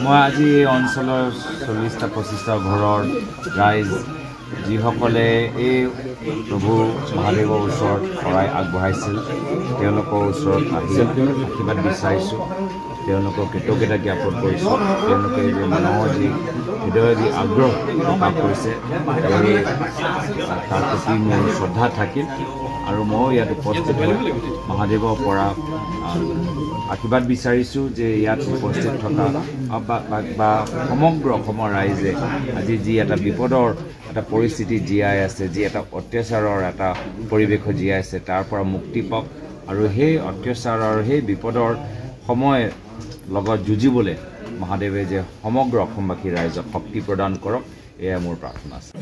মই আজি এই অঞ্চলৰ 40-25টা ঘৰৰ ৰাইজ যিসকলে এই প্ৰভু মহাদেৱৰ ওচৰত শৰাই আগবঢ়াইছিল তেওঁলোকৰ ওচৰত আহি আশীৰ্বাদ বিচাৰিছোঁ তেওঁলোকক কৃতজ্ঞতা জ্ঞাপন কৰিছোঁ তেওঁলোকে যে মানুহৰ যি হৃদয়ৰ যি আগ্ৰহ প্ৰকাশ কৰিছে তাৰ প্ৰতি মোৰ শ্ৰদ্ধা থাকিল আৰু মই ইয়াত উপস্থিত হৈ মহাদেৱৰ পৰা আশীৰ্বাদ বিচাৰিছোঁ যে ইয়াত উপস্থিত থকা বা সমগ্ৰ অসমৰ ৰাইজে আজি যি এটা বিপদৰ এটা পৰিস্থিতি জীয়াই আছে যি এটা অত্যাচাৰৰ এটা পৰিৱেশ জীয়াই আছে তাৰ পৰা মুক্তি পাওক আৰু সেই অত্যাচাৰৰ সেই বিপদৰ সময় লগত যুঁজিবলৈ মহাদেৱে যে সমগ্ৰ অসমবাসী ৰাইজক শক্তি প্ৰদান কৰক এয়া মোৰ প্ৰাৰ্থনা আছে